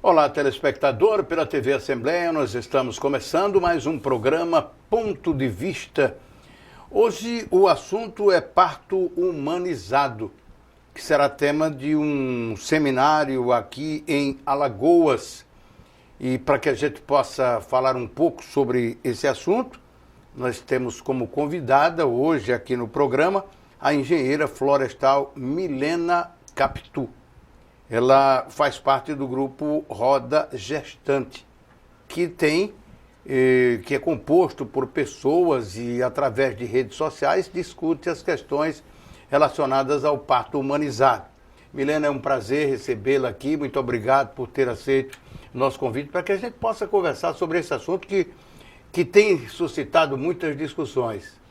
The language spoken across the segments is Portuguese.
Olá, telespectador, pela TV Assembleia, nós estamos começando mais um programa Ponto de Vista. Hoje o assunto é parto humanizado, que será tema de um seminário aqui em Alagoas. E para que a gente possa falar um pouco sobre esse assunto, nós temos como convidada hoje aqui no programa a engenheira florestal Milena Capitu. Ela faz parte do grupo Roda Gestante, que é composto por pessoas e, através de redes sociais, discute as questões relacionadas ao parto humanizado. Milena, é um prazer recebê-la aqui. Muito obrigado por ter aceito o nosso convite para que a gente possa conversar sobre esse assunto que tem suscitado muitas discussões.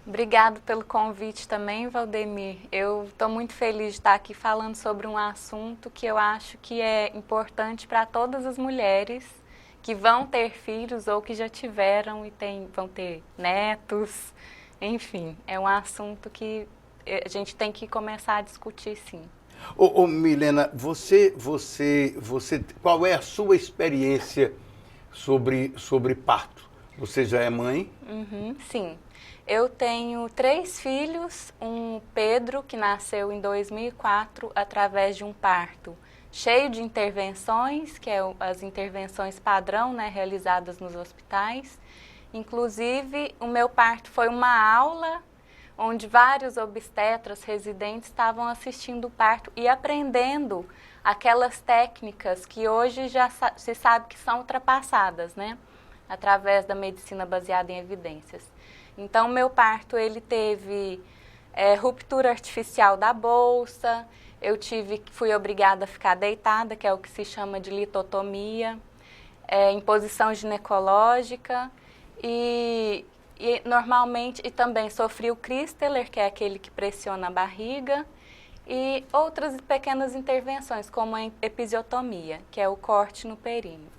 Obrigado pelo convite também, Valdemir. Eu estou muito feliz de estar aqui falando sobre um assunto que eu acho que é importante para todas as mulheres que vão ter filhos ou que já tiveram e vão ter netos. Enfim, é um assunto que a gente tem que começar a discutir, sim. Milena, qual é a sua experiência sobre parto? Você já é mãe? Sim. Eu tenho 3 filhos, um Pedro, que nasceu em 2004 através de um parto cheio de intervenções, que é as intervenções padrão, né, realizadas nos hospitais. Inclusive, o meu parto foi uma aula onde vários obstetras residentes estavam assistindo o parto e aprendendo aquelas técnicas que hoje já se sabe que são ultrapassadas, né, através da medicina baseada em evidências. Então, meu parto, ele teve ruptura artificial da bolsa, fui obrigada a ficar deitada, que é o que se chama de litotomia, em posição ginecológica, e normalmente, e também sofri o Christeler, que é aquele que pressiona a barriga, e outras pequenas intervenções, como a episiotomia, que é o corte no períneo.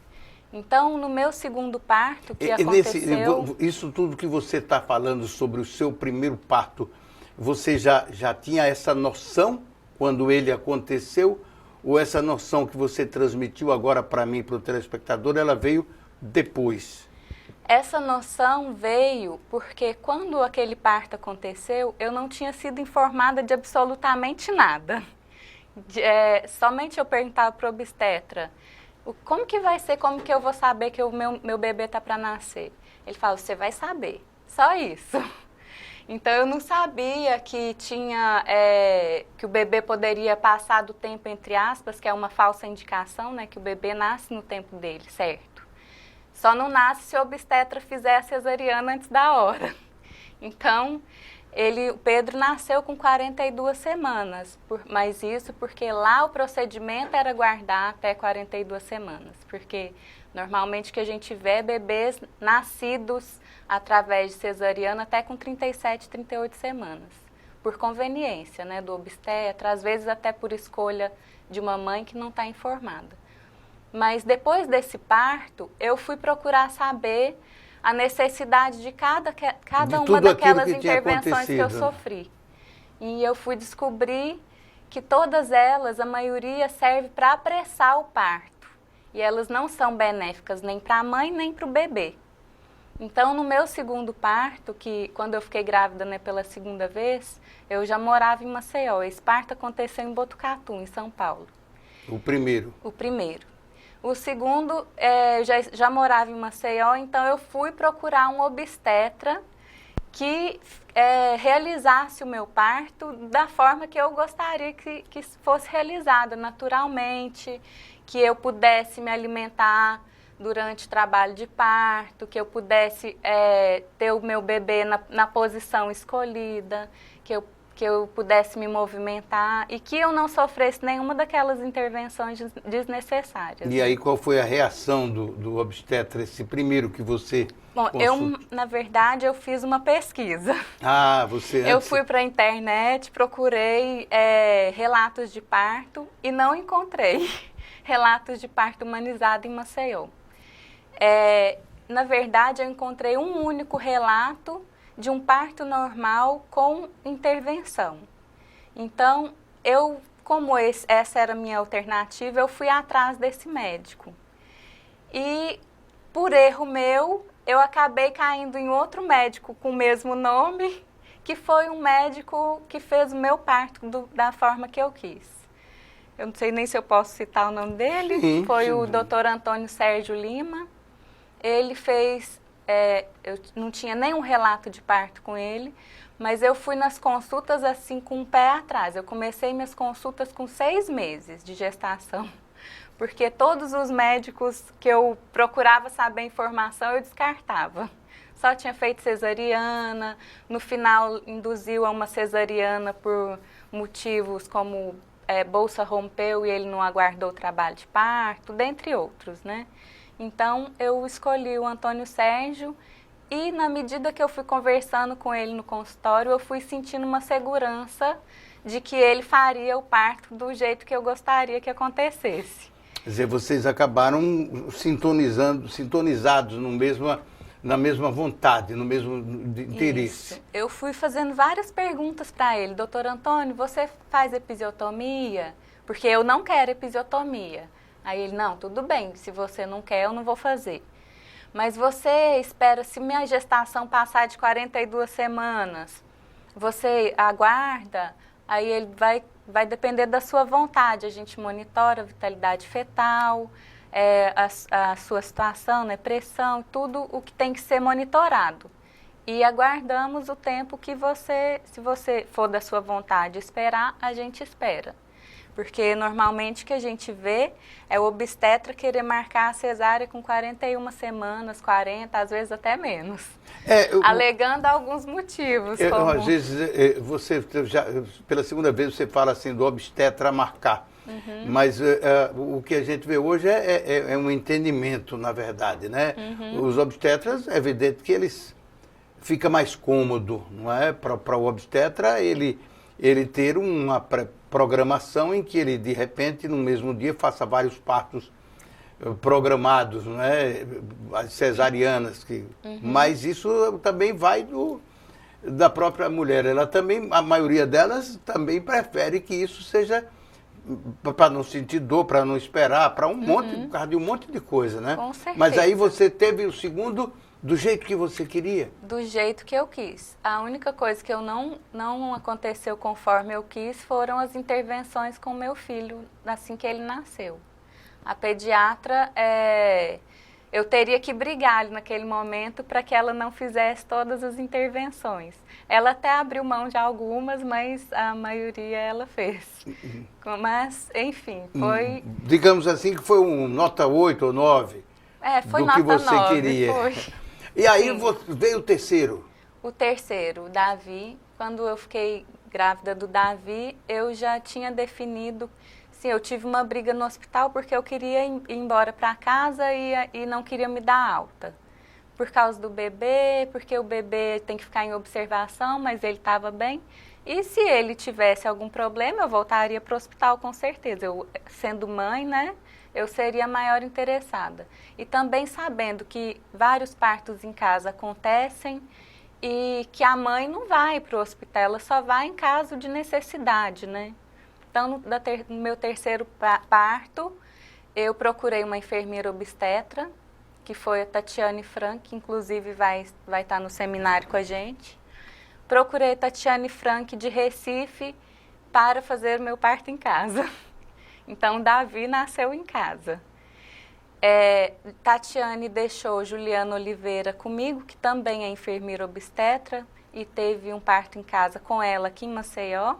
Então, no meu segundo parto, que aconteceu... Isso tudo que você está falando sobre o seu primeiro parto, você já tinha essa noção quando ele aconteceu? Ou essa noção que você transmitiu agora para mim, para o telespectador, ela veio depois? Essa noção veio porque quando aquele parto aconteceu, eu não tinha sido informada de absolutamente nada. Somente eu perguntava para o obstetra: como que vai ser, como que eu vou saber que o meu bebê está para nascer? Ele fala: você vai saber, só isso. Então, eu não sabia que que o bebê poderia passar do tempo, entre aspas, que é uma falsa indicação, né, que o bebê nasce no tempo dele, certo? Só não nasce se o obstetra fizer a cesariana antes da hora. Então, o Pedro nasceu com 42 semanas, mas isso porque lá o procedimento era guardar até 42 semanas, porque normalmente o que a gente vê é bebês nascidos através de cesariana até com 37, 38 semanas, por conveniência, né, do obstetra, às vezes até por escolha de uma mãe que não está informada. Mas depois desse parto, eu fui procurar saber a necessidade de cada uma daquelas intervenções que eu sofri. E eu fui descobrir que todas elas, a maioria, serve para apressar o parto. E elas não são benéficas nem para a mãe, nem para o bebê. Então, no meu segundo parto, que quando eu fiquei grávida, né, pela segunda vez, eu já morava em Maceió. Esse parto aconteceu em Botucatu, em São Paulo. O primeiro? O primeiro. O segundo, já morava em Maceió, então eu fui procurar um obstetra que realizasse o meu parto da forma que eu gostaria que fosse realizado, naturalmente, que eu pudesse me alimentar durante o trabalho de parto, que eu pudesse ter o meu bebê na posição escolhida, que eu pudesse me movimentar e que eu não sofresse nenhuma daquelas intervenções desnecessárias. E aí, qual foi a reação do obstetra, esse primeiro que você consultou? Na verdade, eu fiz uma pesquisa. Ah, você antes... Eu fui para a internet, procurei relatos de parto e não encontrei relatos de parto humanizado em Maceió. Na verdade, eu encontrei um único relato de um parto normal com intervenção. Então, eu como essa era a minha alternativa, eu fui atrás desse médico. E, por erro meu, eu acabei caindo em outro médico com o mesmo nome, que foi um médico que fez o meu parto da forma que eu quis. Eu não sei nem se eu posso citar o nome dele. Sim, foi sim. o Dr. Antônio Sérgio Lima. Ele fez... eu não tinha nenhum relato de parto com ele, mas eu fui nas consultas assim com o pé atrás. Eu comecei minhas consultas com 6 meses de gestação, porque todos os médicos que eu procurava saber informação eu descartava. Só tinha feito cesariana, no final induziu a uma cesariana por motivos como bolsa rompeu e ele não aguardou o trabalho de parto, dentre outros, né? Então, eu escolhi o Antônio Sérgio e, na medida que eu fui conversando com ele no consultório, eu fui sentindo uma segurança de que ele faria o parto do jeito que eu gostaria que acontecesse. Quer dizer, vocês acabaram sintonizados na mesma vontade, no mesmo interesse. Isso. Eu fui fazendo várias perguntas para ele. Doutor Antônio, você faz episiotomia? Porque eu não quero episiotomia. Aí ele, não, tudo bem, se você não quer, eu não vou fazer. Mas você espera, se minha gestação passar de 42 semanas, você aguarda? Aí ele vai depender da sua vontade. A gente monitora a vitalidade fetal, a sua situação, né, pressão, tudo o que tem que ser monitorado. E aguardamos o tempo que se você for da sua vontade esperar, a gente espera. Porque normalmente o que a gente vê é o obstetra querer marcar a cesárea com 41 semanas, 40, às vezes até menos. Alegando alguns motivos. Às vezes, você já, pela segunda vez, você fala assim do obstetra marcar. Uhum. Mas o que a gente vê hoje é um entendimento, na verdade, né? Uhum. Os obstetras, é evidente que eles fica mais cômodo, não é? Para o obstetra, ele ter uma programação em que ele, de repente, no mesmo dia, faça vários partos programados, não é? As cesarianas. Uhum. Mas isso também vai da própria mulher. Ela também, a maioria delas também prefere que isso seja para não sentir dor, para não esperar, para por causa de um monte de coisa, né? Com certeza. Mas aí você teve o segundo do jeito que você queria? Do jeito que eu quis. A única coisa que eu não aconteceu conforme eu quis foram as intervenções com meu filho, assim que ele nasceu. A pediatra, eu teria que brigar ali naquele momento para que ela não fizesse todas as intervenções. Ela até abriu mão de algumas, mas a maioria ela fez. Mas, enfim, foi... Digamos assim que foi um nota 8 ou 9 foi do nota que você 9, queria. Foi. E aí veio o terceiro? O terceiro, o Davi. Quando eu fiquei grávida do Davi, eu já tinha definido... Sim, eu tive uma briga no hospital porque eu queria ir embora para casa e não queria me dar alta. Por causa do bebê, porque o bebê tem que ficar em observação, mas ele estava bem. E se ele tivesse algum problema, eu voltaria para o hospital com certeza. Eu, sendo mãe, né? Eu seria a maior interessada. E também sabendo que vários partos em casa acontecem e que a mãe não vai para o hospital, ela só vai em caso de necessidade, né? Então, no meu terceiro parto, eu procurei uma enfermeira obstetra, que foi a Tatiane Frank, que inclusive vai estar no seminário com a gente. Procurei a Tatiane Frank de Recife para fazer o meu parto em casa. Então, Davi nasceu em casa. Tatiane deixou Juliana Oliveira comigo, que também é enfermeira obstetra, e teve um parto em casa com ela aqui em Maceió.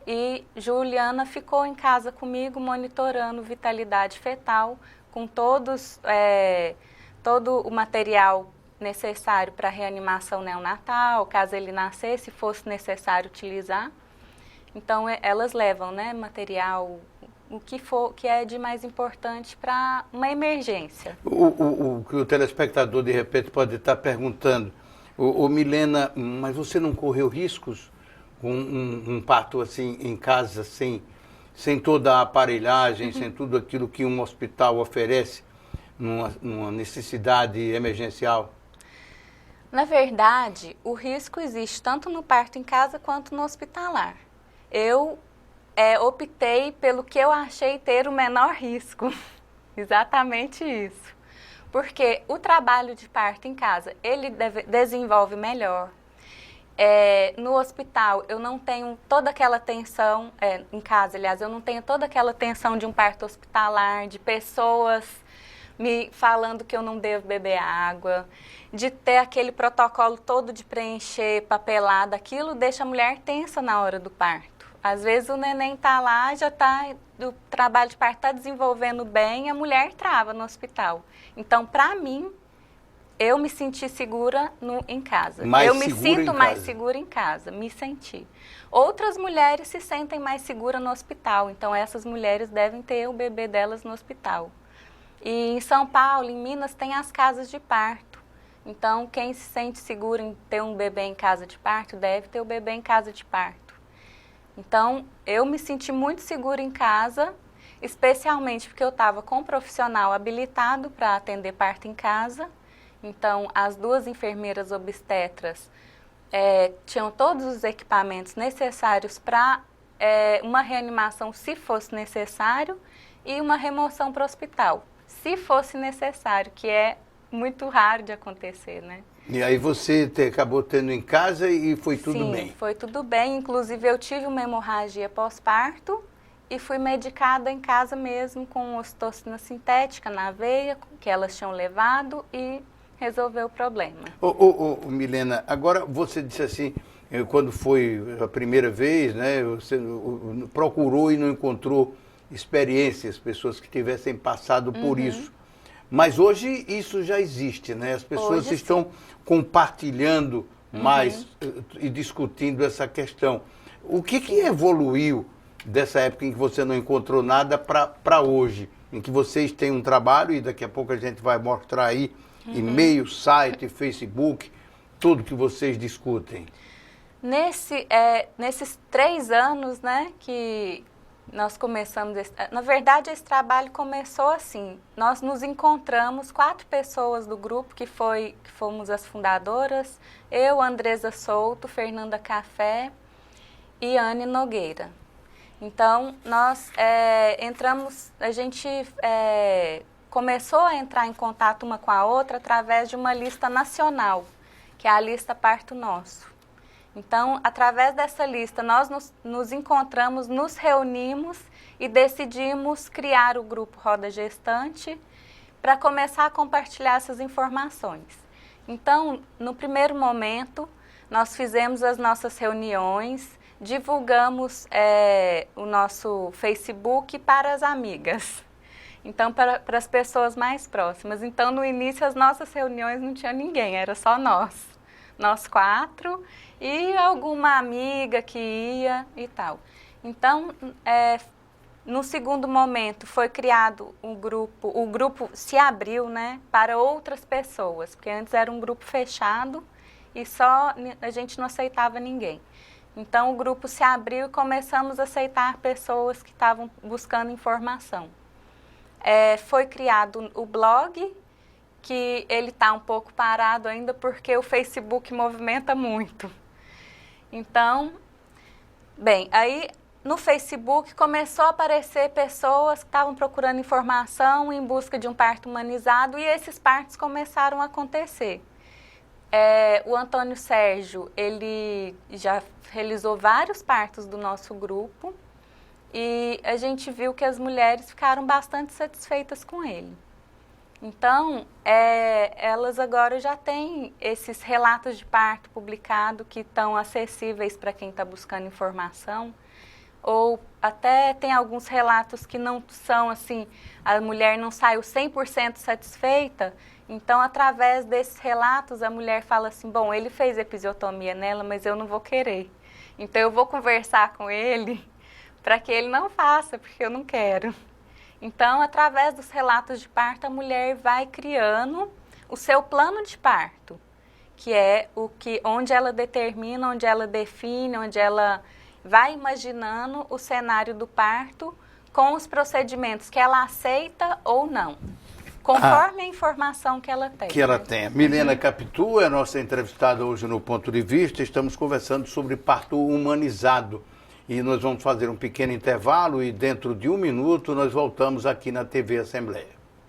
E Juliana ficou em casa comigo, monitorando vitalidade fetal, com todo o material necessário para reanimação neonatal, caso ele nascesse, fosse necessário utilizar. Então, elas levam, né, material... o que é de mais importante para uma emergência. O que o telespectador, de repente, pode estar perguntando, Milena, mas você não correu riscos com um parto assim em casa, sem toda a aparelhagem, sem tudo aquilo que um hospital oferece numa necessidade emergencial? Na verdade, o risco existe tanto no parto em casa quanto no hospitalar. Eu optei pelo que eu achei ter o menor risco. Exatamente isso. Porque o trabalho de parto em casa, ele desenvolve melhor. No hospital, eu não tenho toda aquela tensão, em casa, aliás, eu não tenho toda aquela tensão de um parto hospitalar, de pessoas me falando que eu não devo beber água, de ter aquele protocolo todo de preencher papelada, aquilo deixa a mulher tensa na hora do parto. Às vezes o neném está lá, o trabalho de parto está desenvolvendo bem, a mulher trava no hospital. Então, para mim, eu me senti segura em casa. Eu me sinto mais segura em casa, me senti. Outras mulheres se sentem mais seguras no hospital, então essas mulheres devem ter o bebê delas no hospital. E em São Paulo, em Minas, tem as casas de parto. Então, quem se sente seguro em ter um bebê em casa de parto, deve ter o bebê em casa de parto. Então, eu me senti muito segura em casa, especialmente porque eu estava com um profissional habilitado para atender parto em casa. Então, as 2 enfermeiras obstetras tinham todos os equipamentos necessários para uma reanimação, se fosse necessário, e uma remoção para o hospital, se fosse necessário, que é muito raro de acontecer, né? E aí você acabou tendo em casa e foi tudo bem? Sim, foi tudo bem. Inclusive, eu tive uma hemorragia pós-parto e fui medicada em casa mesmo com ocitocina sintética na veia, que elas tinham levado, e resolveu o problema. Milena, agora você disse assim, quando foi a primeira vez, né, você procurou e não encontrou experiências, pessoas que tivessem passado por isso. Mas hoje isso já existe, né? As pessoas Hoje, estão compartilhando mais e discutindo essa questão. O que evoluiu dessa época em que você não encontrou nada para hoje? Em que vocês têm um trabalho, e daqui a pouco a gente vai mostrar aí, e-mail, site, Facebook, tudo que vocês discutem. Nesses 3 anos, né, que nós começamos, na verdade esse trabalho começou assim, nós nos encontramos 4 pessoas do grupo que fomos as fundadoras, eu, Andresa Souto, Fernanda Café e Anne Nogueira. Então nós a gente começou a entrar em contato uma com a outra através de uma lista nacional, que é a lista Parto Nosso. Então, através dessa lista, nós nos encontramos, nos reunimos e decidimos criar o grupo Roda Gestante para começar a compartilhar essas informações. Então, no primeiro momento, nós fizemos as nossas reuniões, divulgamos o nosso Facebook para as amigas. Então, para as pessoas mais próximas. Então, no início, as nossas reuniões não tinha ninguém, era só nós 4, e alguma amiga que ia e tal. Então, no segundo momento, foi criado o grupo se abriu, né, para outras pessoas, porque antes era um grupo fechado e só a gente não aceitava ninguém. Então, o grupo se abriu e começamos a aceitar pessoas que estavam buscando informação. Foi criado o blog, que ele está um pouco parado ainda porque o Facebook movimenta muito. Então, bem, aí no Facebook começou a aparecer pessoas que estavam procurando informação em busca de um parto humanizado, e esses partos começaram a acontecer. O Antônio Sérgio, ele já realizou vários partos do nosso grupo e a gente viu que as mulheres ficaram bastante satisfeitas com ele. Então, elas agora já têm esses relatos de parto publicados que estão acessíveis para quem está buscando informação, ou até tem alguns relatos que não são assim, a mulher não saiu 100% satisfeita, então através desses relatos a mulher fala assim, bom, ele fez episiotomia nela, mas eu não vou querer, então eu vou conversar com ele para que ele não faça, porque eu não quero. Então, através dos relatos de parto, a mulher vai criando o seu plano de parto, que é onde ela determina, onde ela define, onde ela vai imaginando o cenário do parto com os procedimentos que ela aceita ou não, conforme a informação que ela tem. Que ela tem. Milena Capitu é a nossa entrevistada hoje no Ponto de Vista. Estamos conversando sobre parto humanizado. e nós vamos fazer um pequeno intervalo e dentro de 1 minuto nós voltamos aqui na TV Assembleia.